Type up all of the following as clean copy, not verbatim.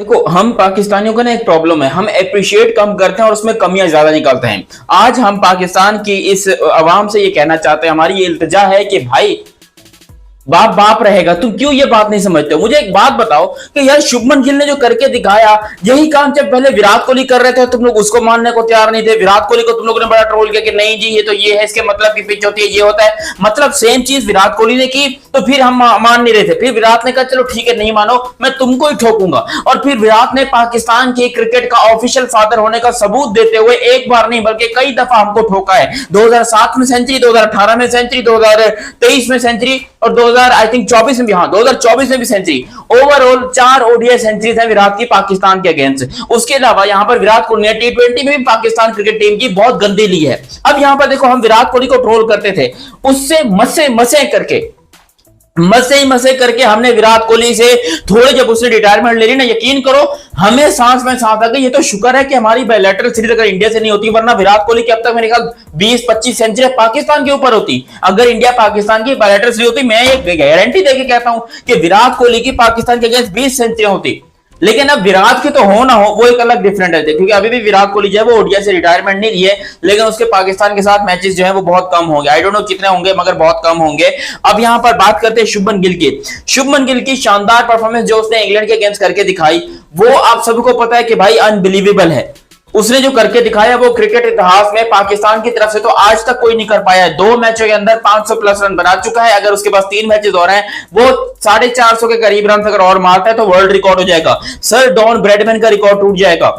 देखो, हम पाकिस्तानियों का ना एक प्रॉब्लम है, हम अप्रिशिएट कम करते हैं और उसमें कमियां ज्यादा निकालते हैं। आज हम पाकिस्तान की इस आवाम से ये कहना चाहते हैं, हमारी ये इल्तिजा है कि भाई बाप बाप रहेगा। तुम क्यों ये बात नहीं समझते हो? मुझे एक बात बताओ कि यार शुभमन गिल ने जो करके दिखाया, यही काम जब पहले विराट कोहली कर रहे थे तुम लोग उसको मानने को तैयार नहीं थे। विराट कोहली को तुम लोगों ने बड़ा ट्रोल किया कि नहीं जी ये तो ये है, इसके मतलब की पिच होती है, ये होता है। मतलब सेम चीज विराट कोहली ने की तो फिर हम मान नहीं रहे थे। फिर विराट ने कहा चलो ठीक है नहीं मानो, मैं तुमको ही ठोकूंगा। और फिर विराट ने पाकिस्तान के क्रिकेट का ऑफिशियल फादर होने का सबूत देते हुए एक बार नहीं बल्कि कई दफा हमको ठोका है। 2007 में सेंचुरी, 2018 में सेंचुरी, 2023 में सेंचुरी और 2000 आई थिंक 24 में भी, हाँ 2024 में भी सेंचुरी। ओवरऑल 4 ओडीआई सेंचुरीज हैं विराट की पाकिस्तान के अगेंस्ट। उसके अलावा यहां पर विराट कोहली ने टी20 में भी पाकिस्तान क्रिकेट टीम की बहुत गंदी ली है। अब यहां पर देखो, हम विराट कोहली को ट्रोल करते थे, उससे मसे मसे करके हमने विराट कोहली से थोड़े, जब उसने रिटायरमेंट ले ली ना, यकीन करो हमें सांस में सांस आ गई। ये तो शुक्र है कि हमारी बायलैटरल सीरीज अगर इंडिया से नहीं होती, वरना विराट कोहली की अब तक मेरे ख्याल 20-25 सेंचुरी पाकिस्तान के ऊपर होती। अगर इंडिया पाकिस्तान की बायलैटरल सीरीज होती, मैं एक गारंटी देके कहता हूं कि विराट कोहली की पाकिस्तान के अगेंस्ट 20 सेंचुरियां होती। लेकिन अब विराट की तो हो ना हो वो एक अलग डिफरेंट है, क्योंकि अभी भी विराट कोहली जो है वो ओडीआई से रिटायरमेंट नहीं लिए, लेकिन उसके पाकिस्तान के साथ मैचेस जो है वो बहुत कम होंगे। आई डोंट नो कितने होंगे मगर बहुत कम होंगे। अब यहां पर बात करते हैं शुभमन गिल की। शुभमन गिल की शानदार परफॉर्मेंस जो उसने इंग्लैंड के अगेंस्ट करके दिखाई, वो आप सबको पता है कि भाई अनबिलीवेबल है। उसने जो करके दिखाया वो क्रिकेट इतिहास में पाकिस्तान की तरफ से तो आज तक कोई नहीं कर पाया है। 2 मैचों के अंदर 500 प्लस रन बना चुका है। अगर उसके पास 3 मैचेस और हैं, वो 450 के करीब रन अगर और मारता है तो वर्ल्ड रिकॉर्ड हो जाएगा। सर डॉन ब्रैडमैन का रिकॉर्ड टूट जाएगा।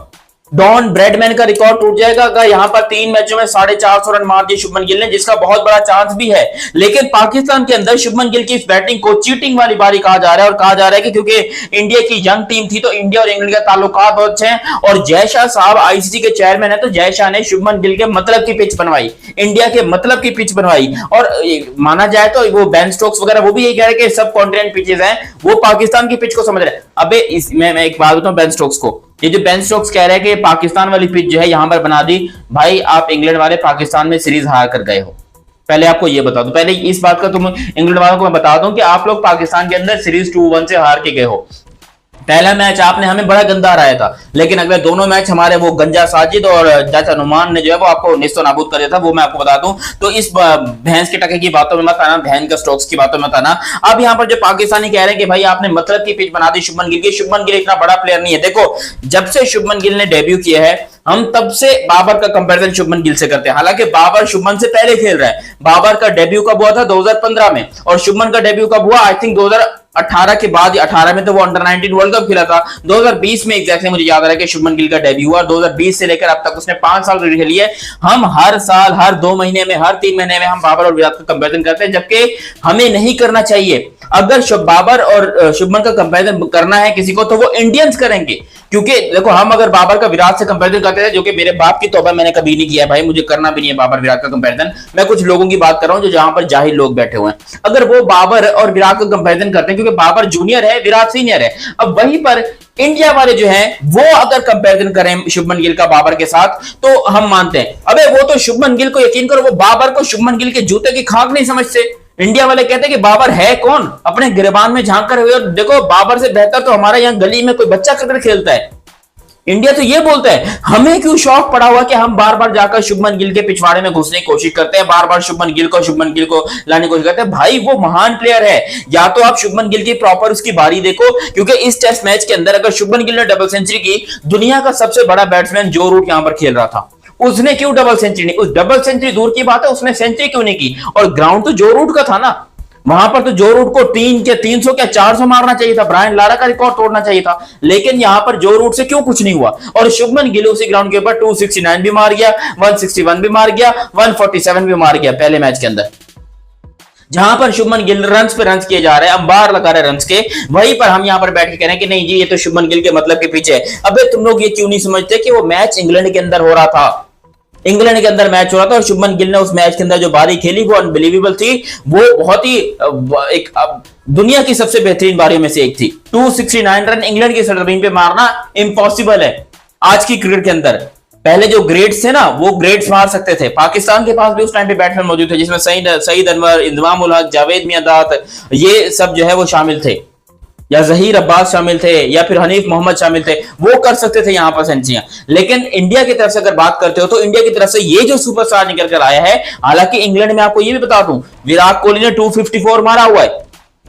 डॉन ब्रैडमैन का रिकॉर्ड टूट जाएगा अगर यहां पर 3 मैचों में 450 रन मार दिए शुभमन गिल ने, जिसका बहुत बड़ा चांस भी है। लेकिन पाकिस्तान के अंदर शुभमन गिल की इस बैटिंग को चीटिंग वाली बारी कहा जा रहा है, और कहा जा रहा है कि क्योंकि इंडिया की यंग टीम थी तो इंडिया और इंग्लैंड के ताल्लुकात बहुत अच्छे हैं, और जय शाह साहब आईसीसी के चेयरमैन है, तो जय शाह ने शुभमन गिल के मतलब की पिच बनवाई, इंडिया के मतलब की पिच बनवाई। और माना जाए तो वो बेन स्टोक्स वगैरह वो भी यही कह रहे हैं कि सब कॉन्टिनेंट पिचेस हैं, वो पाकिस्तान की पिच को समझ रहे हैं। अबे मैं एक बात बताऊं बेन स्टोक्स को, ये जो बेन स्टोक्स कह रहे हैं कि पाकिस्तान वाली पिच जो है यहां पर बना दी, भाई आप इंग्लैंड वाले पाकिस्तान में सीरीज हार कर गए हो। पहले आपको ये बता दो, पहले इस बात का तुम इंग्लैंड वालों को मैं बता दूं कि आप लोग पाकिस्तान के अंदर सीरीज 2-1 से हार के गए हो। पहला मैच आपने हमें बड़ा गंदा हराया था, लेकिन अगले दोनों मैच हमारे वो गंजा साजिद और चाचा नुमान ने जो है वो आपको निस्तो नाबूद कर दिया था, वो मैं आपको बता दूं। तो इस भैंस के टके की बातों में मत आना, बहन का स्टॉक्स की बातों में मत आना। अब यहां पर जो पाकिस्तानी कह रहे हैं कि भाई आपने मतलब की पिच बना दी शुभमन गिल की। शुभमन गिल इतना बड़ा प्लेयर नहीं है। देखो, जब से शुभमन गिल ने डेब्यू किया है, हम तब से बाबर का कंपैरिजन शुभमन गिल से करते हैं। हालांकि बाबर शुभमन से पहले खेल रहा है। बाबर का डेब्यू कब हुआ था? 2015 में। और शुभमन का डेब्यू कब हुआ? आई थिंक 2018 के बाद, 18 में तो वो अंडर 19 वर्ल्ड कप खेला था। 2020 में एग्जैक्टली मुझे याद आ रहा है कि शुभमन गिल का डेब्यू हुआ। 2020 से लेकर अब तक उसने 5 साल क्रिकेट खेली है। हम हर साल, हर 2 महीने में, हर 3 महीने में हम बाबर और विराट का कंपैरिजन करते हैं, जबकि हमें नहीं करना चाहिए। अगर बाबर और शुभमन का कंपैरिजन करना है किसी को तो वो इंडियंस करेंगे, क्योंकि देखो हम अगर बाबर का विराट से कंपैरिजन करते थे, जो कि मेरे बाप की तौबा मैंने कभी नहीं किया भाई, मुझे करना भी नहीं है बाबर विराट का कंपैरिजन। मैं कुछ लोगों की बात कर रहा हूं जो जहां पर जाहिल लोग बैठे हुए हैं। अगर वो बाबर और विराट का कंपैरिजन करते हैं, क्योंकि बाबर जूनियर है, विराट सीनियर है। अब वहीं पर इंडिया वाले जो हैं वो अगर कंपैरिजन करें शुभमन गिल का बाबर के साथ तो हम मानते हैं। अबे वो तो शुभमन गिल को, यकीन करो, वो बाबर को शुभमन गिल के जूते की खाक नहीं समझते। इंडिया वाले कहते हैं कि बाबर है कौन, अपने गिरबान में झांक कर हुए, और देखो बाबर से बेहतर तो हमारे यहाँ गली में कोई बच्चा क्रिकेट खेलता है। इंडिया तो ये बोलता है, हमें क्यों शौक पड़ा हुआ कि हम बार बार जाकर शुभमन गिल के पिछवाड़े में घुसने की कोशिश करते हैं, बार बार शुभमन गिल को लाने की कोशिश करते हैं। भाई वो महान प्लेयर है। या तो आप शुभमन गिल की प्रॉपर उसकी बारी देखो, क्योंकि इस टेस्ट मैच के अंदर अगर शुभमन गिल ने डबल सेंचुरी की, दुनिया का सबसे बड़ा बैट्समैन जो रूट यहां पर खेल रहा था, उसने क्यों डबल सेंचुरी नहीं? उस डबल सेंचुरी दूर की बात है, उसने सेंचुरी क्यों नहीं की? और ग्राउंड तो जो रूट का था ना, वहां पर तो जो रूट को 300 क्या 400 मारना चाहिए था, ब्रायन लारा का रिकॉर्ड तोड़ना चाहिए था। लेकिन यहां पर जो रूट से क्यों कुछ नहीं हुआ? और शुभमन गिल उसी ग्राउंड के ऊपर 269 भी मार गया, 161 भी मार गया, 147 भी मार गया पहले मैच के अंदर। जहां पर शुभमन गिल रन्स पे रन्स किए जा रहे हैं, अंबार लगा रहे रन्स के, वहीं पर हम यहां पर बैठ के कह रहे हैं कि नहीं जी ये तो शुभमन गिल के मतलब के पीछे है। अबे तुम लोग ये क्यों नहीं समझते कि वो मैच इंग्लैंड के अंदर हो रहा था, इंग्लैंड के अंदर मैच हो रहा था, और शुभमन गिल ने उस मैच के अंदर जो बारी खेली वो अनबिलीवेबल थी। वो बहुत ही एक दुनिया की सबसे बेहतरीन बारियों में से एक थी। 269 रन इंग्लैंड की सरजमीन पे मारना इम्पॉसिबल है आज की क्रिकेट के अंदर। पहले जो ग्रेड्स थे ना, वो ग्रेड्स मार सकते थे। पाकिस्तान के पास भी उस टाइम पे बैट्समैन मौजूद थे, जिसमें सईद अनवर, इंजमाम उल हक, जावेद मियांदाद, ये सब जो है वो शामिल थे। या जहीर अब्बास शामिल थे या फिर हनीफ मोहम्मद शामिल थे, वो कर सकते थे यहाँ पर सेंचुरियां। लेकिन इंडिया की तरफ से अगर बात करते हो तो इंडिया की तरफ से ये जो सुपरस्टार निकल कर आया है, हालांकि इंग्लैंड में आपको ये भी बता दूं, विराट कोहली ने 254 मारा हुआ है,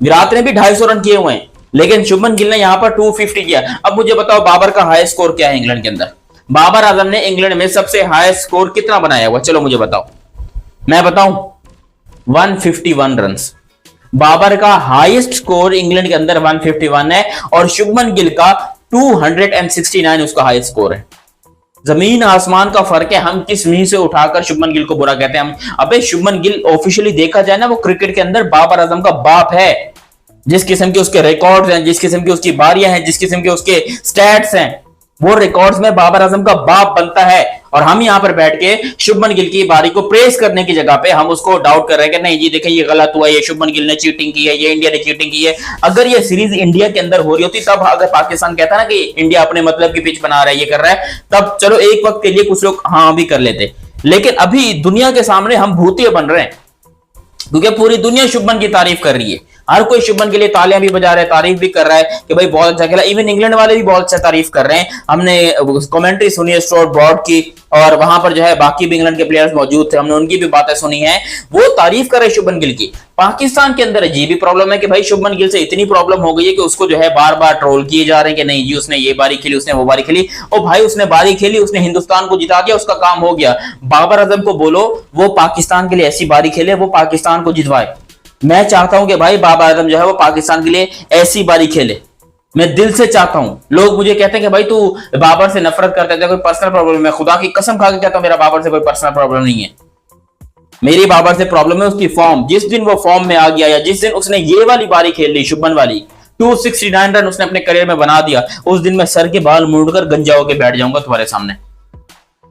विराट ने भी 250 रन किए हुए हैं, लेकिन शुभमन गिल ने यहां पर 250 किया। अब मुझे बताओ बाबर का हाई स्कोर क्या है इंग्लैंड के अंदर? बाबर आजम ने इंग्लैंड में सबसे हाई स्कोर कितना बनाया हुआ? चलो मुझे बताओ, मैं बताऊं, 151 रन। बाबर का हाईएस्ट स्कोर इंग्लैंड के अंदर 151 है और शुभमन गिल का 269 उसका हाईएस्ट स्कोर है। जमीन आसमान का फर्क है। हम किस मुंह से उठाकर शुभमन गिल को बुरा कहते हैं? हम, अबे शुभमन गिल ऑफिशियली देखा जाए ना, वो क्रिकेट के अंदर बाबर आजम का बाप है। जिस किस्म के उसके रिकॉर्ड्स हैं, जिस किस्म की उसकी बारियां हैं, जिस किस्म के उसके स्टैट्स हैं, वो रिकॉर्ड्स में बाबर आजम का बाप बनता है। और हम यहां पर बैठ के शुभमन गिल की बारी को प्रेस करने की जगह पे हम उसको डाउट कर रहे हैं कि नहीं जी देखें ये गलत हुआ, ये शुभमन गिल ने चीटिंग की है, ये इंडिया ने चीटिंग की है। अगर ये सीरीज इंडिया के अंदर हो रही होती, तब अगर पाकिस्तान कहता ना कि इंडिया अपने मतलब की पिच बना रहा है, ये कर रहा है, तब चलो एक वक्त के लिए कुछ लोग हाँ भी कर लेते। लेकिन अभी दुनिया के सामने हम भूतिया बन रहे हैं, क्योंकि पूरी दुनिया शुभमन की तारीफ कर रही है। हर कोई शुभमन के लिए तालियां भी बजा रहा है, तारीफ भी कर रहा है कि भाई बहुत अच्छा खेला। इवन इंग्लैंड वाले भी बहुत अच्छा तारीफ कर रहे हैं। हमने कमेंट्री सुनी है स्टुअर्ट ब्रॉड की, और वहां पर जो है बाकी भी इंग्लैंड के प्लेयर्स मौजूद थे, हमने उनकी भी बातें सुनी है, वो तारीफ कर रहे हैं शुभमन गिल की। पाकिस्तान के अंदर अजीब प्रॉब्लम है कि भाई शुभमन गिल से इतनी प्रॉब्लम हो गई है कि उसको जो है बार बार ट्रोल किए जा रहे हैं कि नहीं जी उसने ये बारी खेली, उसने वो बारी खेली। और भाई उसने बारी खेली, उसने हिंदुस्तान को जिता दिया, उसका काम हो गया। बाबर आजम को बोलो वो पाकिस्तान के लिए ऐसी बारी खेले, वो पाकिस्तान को जितवाए। मैं चाहता हूं कि भाई बाबर आजम जो है वो पाकिस्तान के लिए ऐसी बारी खेले, मैं दिल से चाहता हूं। लोग मुझे कहते हैं कि भाई तू बाबर से नफरत करता है, कोई पर्सनल प्रॉब्लम है। खुदा की कसम खा के कहता हूं मेरा बाबर से कोई पर्सनल प्रॉब्लम नहीं है। मेरी बाबर से प्रॉब्लम है उसकी फॉर्म। जिस दिन वो फॉर्म में आ गया या जिस दिन उसने ये वाली बारी खेल ली शुभमन वाली, 269 रन उसने अपने करियर में बना दिया, उस दिन मैं सर के बाल मुड़कर गंजा होकर बैठ जाऊंगा तुम्हारे सामने।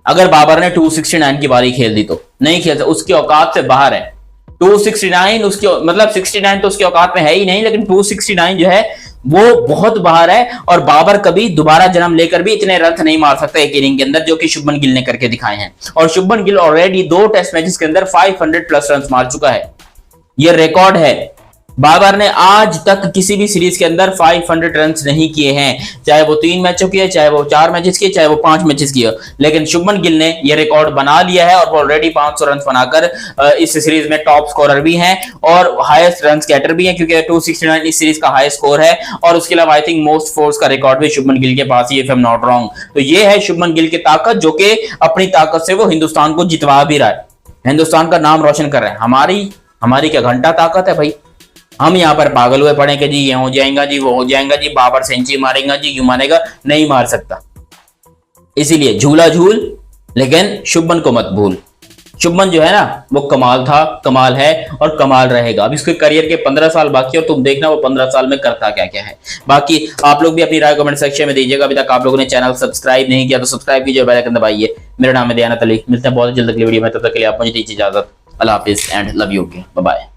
अगर बाबर ने 269 की बारी खेल दी तो नहीं खेलता, उसकी औकात से बाहर है। 269 उसकी मतलब 69 तो उसके औकात में है ही नहीं, लेकिन 269 जो है वो बहुत बाहर है। और बाबर कभी दोबारा जन्म लेकर भी इतने रन नहीं मार सकता एक इनिंग के अंदर जो कि शुभमन गिल ने करके दिखाए हैं। और Shubman Gill already 2 test matches के अंदर 500 प्लस रन मार चुका है, ये रिकॉर्ड है। बाबर ने आज तक किसी भी सीरीज के अंदर 500 रन नहीं किए हैं, चाहे वो 3 मैचों की है, चाहे वो 4 मैचेस की है, चाहे वो 5 मैचेस की है। लेकिन शुभमन गिल ने यह रिकॉर्ड बना लिया है और वो ऑलरेडी 500 रन बनाकर इस सीरीज में टॉप स्कोरर भी हैं और हाईएस्ट रन गेटर भी हैं, क्योंकि 269 इस सीरीज का हाई स्कोर है। और उसके अलावा आई थिंक मोस्ट फोर्स का रिकॉर्ड भी शुभमन गिल के पास ही, if I am not wrong. तो ये है शुभमन गिल की ताकत, जो कि अपनी ताकत से वो हिंदुस्तान को जितवा भी रहा है, हिंदुस्तान का नाम रोशन कर रहा है। हमारी क्या घंटा ताकत है भाई। हम यहाँ पर पागल हुए पड़े कि जी ये हो जाएगा जी, वो हो जाएगा जी, बाबर सेंचुरी मारेगा जी, क्यों मारेगा, नहीं मार सकता। इसीलिए झूला झूल, लेकिन शुभमन को मत भूल। शुभमन जो है ना वो कमाल था, कमाल है और कमाल रहेगा। अब इसके करियर के 15 साल बाकी और तुम देखना वो 15 साल में करता क्या क्या है। बाकी आप लोग भी अपनी राय कमेंट सेक्शन में दीजिएगा। अभी तक आप लोगों ने चैनल सब्सक्राइब नहीं किया तो सब्सक्राइब कीजिए, बेल आइकन दबाइए। मेरा नाम है दयानत अली, मिलते हैं बहुत जल्द अगली वीडियो में, तब तक के लिए आप मुझे दीजिए इजाजत। अल्लाह हाफिज and love you, bye bye.